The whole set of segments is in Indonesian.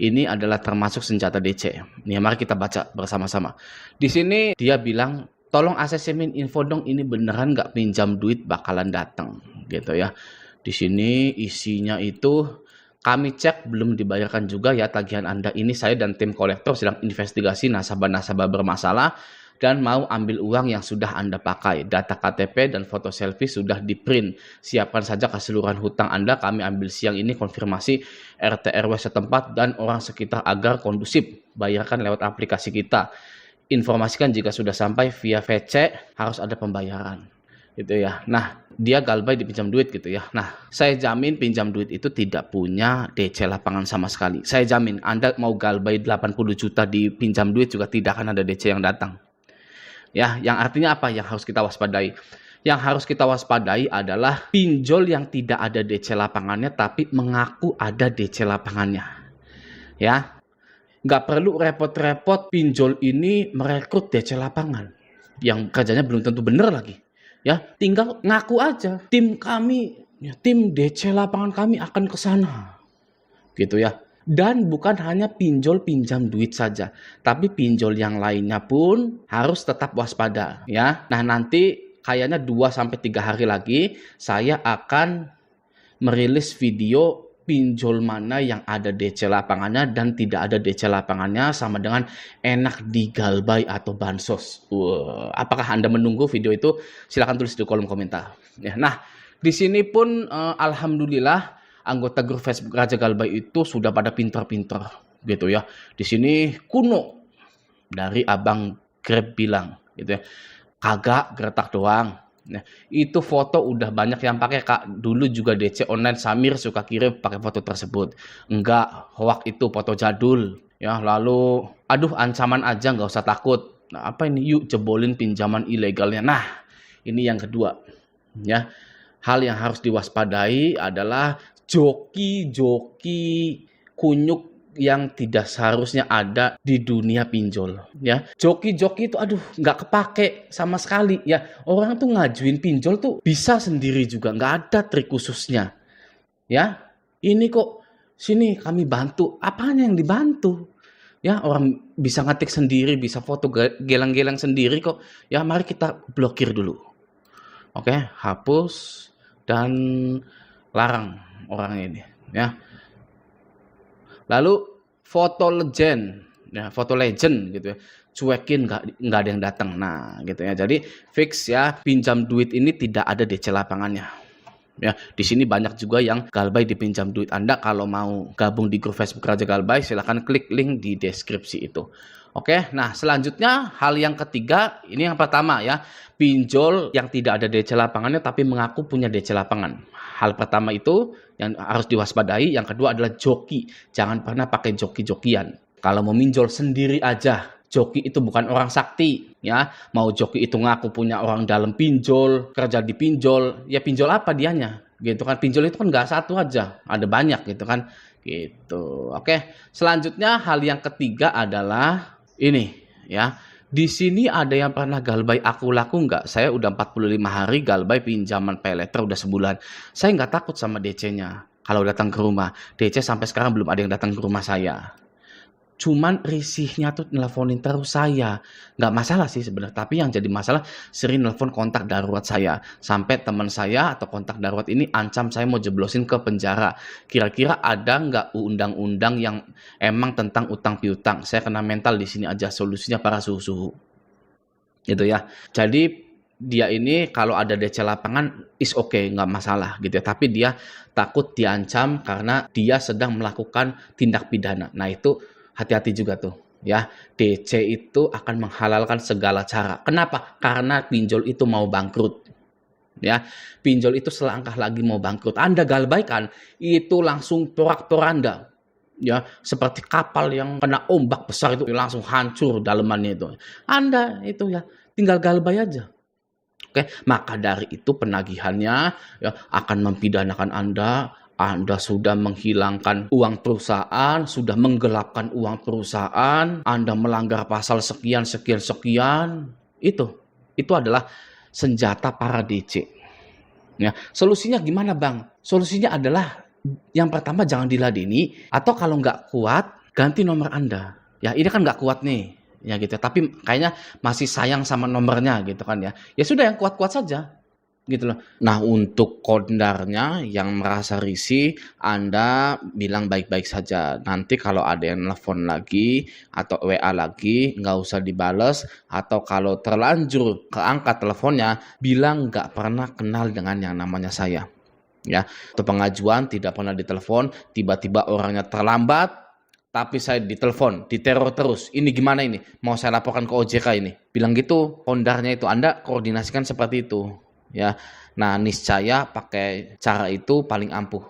ini adalah termasuk senjata DC. Nih, mari kita baca bersama-sama. Di sini dia bilang, tolong asesin info dong, ini beneran nggak pinjam duit bakalan datang, gitu ya. Di sini isinya itu, kami cek belum dibayarkan juga ya tagihan Anda. Ini saya dan tim kolektor sedang investigasi nasabah-nasabah bermasalah dan mau ambil uang yang sudah Anda pakai. Data KTP dan foto selfie sudah di-print. Siapkan saja keseluruhan hutang Anda. Kami ambil siang ini konfirmasi RT RW setempat dan orang sekitar agar kondusif. Bayarkan lewat aplikasi kita. Informasikan jika sudah sampai via VC harus ada pembayaran. Gitu ya. Nah, dia Galbay dipinjam duit gitu ya. Nah, saya jamin pinjam duit itu tidak punya DC lapangan sama sekali. Saya jamin Anda mau Galbay 80 juta dipinjam duit juga tidak akan ada DC yang datang. Ya, yang artinya apa yang harus kita waspadai? Yang harus kita waspadai adalah pinjol yang tidak ada DC lapangannya tapi mengaku ada DC lapangannya. Ya, nggak perlu repot-repot pinjol ini merekrut DC lapangan yang kerjanya belum tentu benar lagi. Ya, tinggal ngaku aja. Tim kami, ya, tim DC lapangan kami akan ke sana. Gitu ya. Dan bukan hanya pinjol pinjam duit saja, tapi pinjol yang lainnya pun harus tetap waspada ya. Nah, nanti kayaknya 2-3 hari lagi saya akan merilis video pinjol mana yang ada DC lapangannya dan tidak ada DC lapangannya sama dengan enak di Galbay atau bansos. Apakah Anda menunggu video itu? Silahkan tulis di kolom komentar. Ya, nah, di sini pun alhamdulillah anggota grup Facebook Raja Galbay itu sudah pada pinter-pinter gitu ya. Di sini kuno dari Abang Grab bilang gitu ya. Kagak gertak doang. Nah, itu foto udah banyak yang pakai, Kak. Dulu juga DC online Samir suka kirim pakai foto tersebut. Enggak, hoax itu foto jadul. Ya, lalu aduh ancaman aja nggak usah takut. Nah, apa ini? Yuk jebolin pinjaman ilegalnya. Nah, ini yang kedua. Ya. Hal yang harus diwaspadai adalah joki-joki kunyuk yang tidak seharusnya ada di dunia pinjol ya. Joki-joki itu aduh nggak kepake sama sekali ya. Orang tuh ngajuin pinjol tuh bisa sendiri juga, nggak ada trik khususnya ya. Ini kok sini kami bantu, apanya yang dibantu ya? Orang bisa ngetik sendiri, bisa foto geleng-geleng sendiri kok ya. Mari kita blokir dulu. Oke, hapus dan larang orang ini ya. Lalu foto legend ya, foto legend gitu ya, cuekin, nggak ada yang datang. Nah gitu ya, jadi fix ya, pinjam duit ini tidak ada DC lapangannya ya. Di sini banyak juga yang Galbay dipinjam duit. Anda kalau mau gabung di grup Facebook Raja Galbay silahkan klik link di deskripsi itu. Oke, nah selanjutnya hal yang ketiga, ini yang pertama ya, pinjol yang tidak ada DC lapangannya tapi mengaku punya DC lapangan. Hal pertama itu yang harus diwaspadai. Yang kedua adalah joki. Jangan pernah pakai joki-jokian. Kalau mau minjol sendiri aja. Joki itu bukan orang sakti ya. Mau joki itu ngaku punya orang dalam pinjol, kerja di pinjol, ya pinjol apa dianya? Gitu kan, pinjol itu kan nggak satu aja, ada banyak gitu kan. Gitu. Oke, selanjutnya hal yang ketiga adalah ini ya. Di sini ada yang pernah Galbay aku laku nggak? Saya udah 45 hari Galbay pinjaman paylater udah sebulan. Saya nggak takut sama DC-nya. Kalau datang ke rumah, DC sampai sekarang belum ada yang datang ke rumah saya. Cuman risihnya tuh nelponin terus saya. Nggak masalah sih sebenarnya, tapi yang jadi masalah sering nelpon kontak darurat saya. Sampai teman saya atau kontak darurat ini ancam saya mau jeblosin ke penjara. Kira-kira ada nggak undang-undang yang emang tentang utang piutang? Saya kena mental di sini aja, solusinya para suhu-suhu. Gitu ya. Jadi dia ini kalau ada DC lapangan is okay, nggak masalah gitu ya. Tapi dia takut diancam karena dia sedang melakukan tindak pidana. Nah itu hati-hati juga tuh ya. DC itu akan menghalalkan segala cara. Kenapa? Karena pinjol itu mau bangkrut ya. Pinjol itu selangkah lagi mau bangkrut. Anda Galbay kan itu langsung porak-poranda ya, seperti kapal yang kena ombak besar itu langsung hancur dalemannya itu. Anda itu ya tinggal Galbay aja. Oke, maka dari itu penagihannya ya akan mempidanakan Anda. Anda sudah menghilangkan uang perusahaan, sudah menggelapkan uang perusahaan, Anda melanggar pasal sekian. Itu adalah senjata para DC. Ya, solusinya gimana, Bang? Solusinya adalah yang pertama jangan diladeni, atau kalau nggak kuat, ganti nomor Anda. Ya ini kan nggak kuat nih, ya gitu. Tapi kayaknya masih sayang sama nomornya gitu kan ya. Ya sudah yang kuat-kuat saja, gitu loh. Nah untuk kondarnya yang merasa risih, Anda bilang baik-baik saja. Nanti kalau ada yang nelfon lagi atau WA lagi, nggak usah dibales. Atau kalau terlanjur keangkat teleponnya, bilang nggak pernah kenal dengan yang namanya saya. Ya, atau pengajuan tidak pernah ditelepon, tiba-tiba orangnya terlambat, tapi saya ditelepon, diteror terus. Ini gimana ini? Mau saya laporkan ke OJK ini. Bilang gitu, kondarnya itu Anda koordinasikan seperti itu, ya. Nah, niscaya pakai cara itu paling ampuh,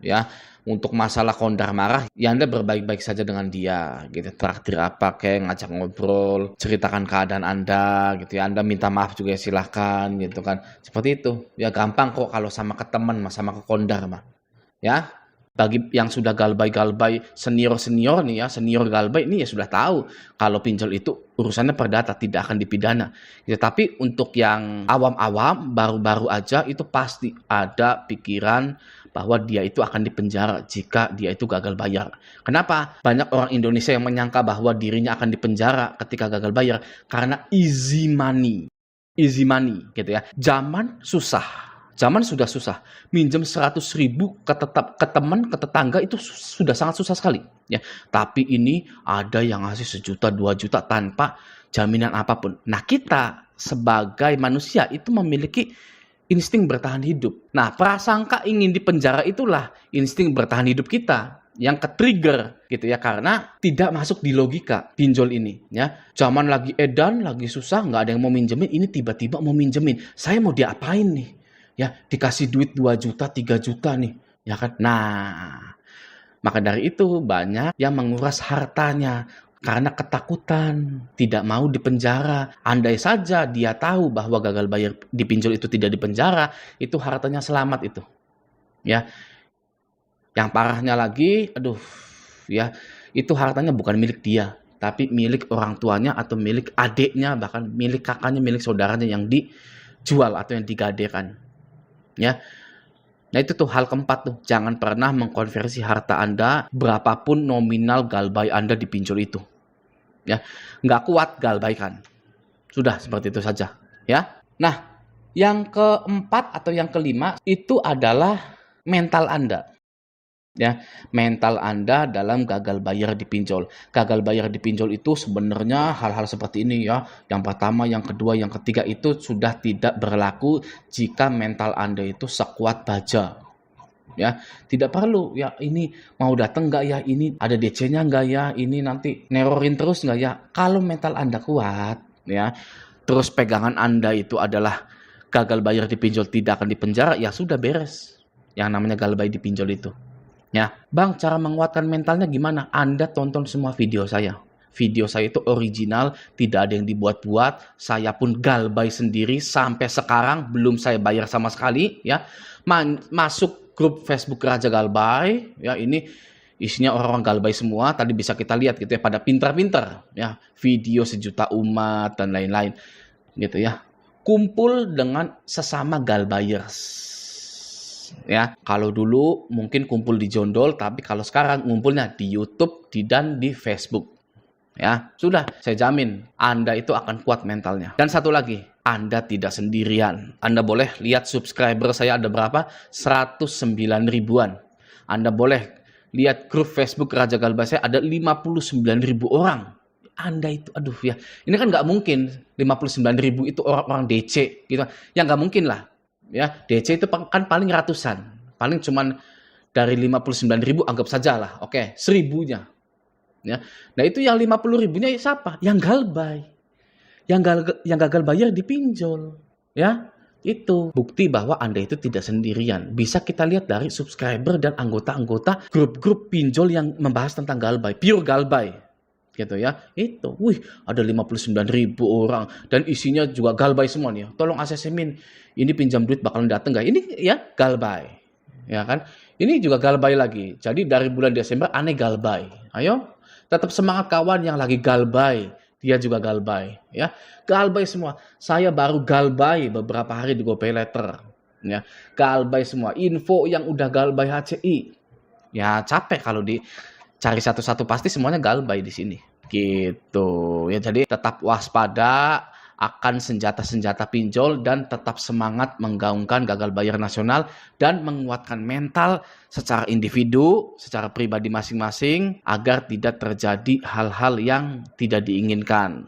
ya. Untuk masalah kondar marah, ya Anda berbaik-baik saja dengan dia, gitu. Traktir apa kayak ngajak ngobrol, ceritakan keadaan Anda, gitu ya. Anda minta maaf juga silahkan, gitu kan. Seperti itu. Ya gampang kok kalau sama ke teman, sama ke kondar mah. Ya, bagi yang sudah galbay-galbay senior-senior nih ya, senior galbay ini ya sudah tahu kalau pinjol itu urusannya perdata, tidak akan dipidana. Ya, tapi untuk yang awam-awam, baru-baru aja itu pasti ada pikiran bahwa dia itu akan dipenjara jika dia itu gagal bayar. Kenapa? Banyak orang Indonesia yang menyangka bahwa dirinya akan dipenjara ketika gagal bayar karena easy money. Easy money gitu ya. Zaman sudah susah. Minjem 100.000 ke teman, ke tetangga itu sudah sangat susah sekali. Ya, tapi ini ada yang ngasih 1 juta, 2 juta tanpa jaminan apapun. Nah, kita sebagai manusia itu memiliki insting bertahan hidup. Nah, prasangka ingin dipenjara itulah insting bertahan hidup kita yang ke-trigger gitu ya, karena tidak masuk di logika pinjol ini ya. Zaman lagi edan, lagi susah, nggak ada yang mau minjemin, ini tiba-tiba mau minjemin. Saya mau diapain nih? Ya, dikasih duit 2 juta, 3 juta nih, ya kan? Nah, maka dari itu banyak yang menguras hartanya karena ketakutan, tidak mau dipenjara. Andai saja dia tahu bahwa gagal bayar di pinjol itu tidak dipenjara, itu hartanya selamat itu. Ya. Yang parahnya lagi, aduh, ya, itu hartanya bukan milik dia, tapi milik orang tuanya atau milik adiknya, bahkan milik kakaknya, milik saudaranya yang dijual atau yang digadekan. Ya. Nah itu tuh hal keempat tuh, jangan pernah mengkonversi harta Anda berapapun nominal galbay Anda di pinjol itu. Ya, nggak kuat galbaikan. Sudah seperti itu saja. Ya. Nah, yang keempat atau yang kelima itu adalah mental Anda. Ya, mental Anda dalam gagal bayar di pinjol. Gagal bayar di pinjol itu sebenarnya hal-hal seperti ini ya. Yang pertama, yang kedua, yang ketiga itu sudah tidak berlaku jika mental Anda itu sekuat baja. Ya, tidak perlu ya ini mau datang nggak ya, ini ada DC-nya nggak ya, ini nanti nerorin terus nggak ya. Kalau mental Anda kuat ya, terus pegangan Anda itu adalah gagal bayar di pinjol tidak akan dipenjara, ya sudah beres. Yang namanya galbay di pinjol itu. Ya, Bang, cara menguatkan mentalnya gimana? Anda tonton semua video saya. Video saya itu original, tidak ada yang dibuat-buat. Saya pun galbay sendiri sampai sekarang belum saya bayar sama sekali. Ya, masuk grup Facebook Raja Galbay. Ya, ini isinya orang-orang galbay semua. Tadi bisa kita lihat gitu ya, pada pintar-pintar. Ya, video 1 juta umat dan lain-lain. Gitu ya. Kumpul dengan sesama galbayers. Ya, kalau dulu mungkin kumpul di Jondol, tapi kalau sekarang ngumpulnya di YouTube dan di Facebook. Ya, sudah, saya jamin Anda itu akan kuat mentalnya. Dan satu lagi, Anda tidak sendirian. Anda boleh lihat subscriber saya ada berapa? 109 ribuan. Anda boleh lihat grup Facebook Raja Galbay saya ada 59 ribu orang. Anda itu, aduh ya, ini kan nggak mungkin 59 ribu itu orang-orang DC gitu. Ya nggak mungkin lah. Ya, DC itu kan paling ratusan. Paling cuman dari 59 ribu anggap saja lah. Oke, 1.000-nya. Ya. Nah, itu yang 50 ribunya siapa? Yang galbay. Yang gagal bayar di pinjol. Ya, itu bukti bahwa Anda itu tidak sendirian. Bisa kita lihat dari subscriber dan anggota-anggota grup-grup pinjol yang membahas tentang galbay. Pure galbay. Gitu ya, itu, wih, ada 59 ribu orang dan isinya juga galbay semua nih. Tolong ACC-min, ini pinjam duit bakalan datang nggak? Ini ya galbay, ya kan? Ini juga galbay lagi. Jadi dari bulan Desember aneh galbay. Ayo, tetap semangat kawan yang lagi galbay. Dia juga galbay, ya. Galbay semua. Saya baru galbay beberapa hari di GoPayLater, ya. Galbay semua. Info yang udah galbay HCI, ya capek kalau cari satu-satu pasti semuanya galbay di sini. Gitu. Ya jadi tetap waspada akan senjata-senjata pinjol dan tetap semangat menggaungkan gagal bayar nasional dan menguatkan mental secara individu, secara pribadi masing-masing agar tidak terjadi hal-hal yang tidak diinginkan.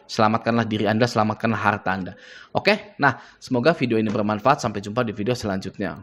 Selamatkanlah diri Anda, selamatkanlah harta Anda. Oke, nah semoga video ini bermanfaat. Sampai jumpa di video selanjutnya.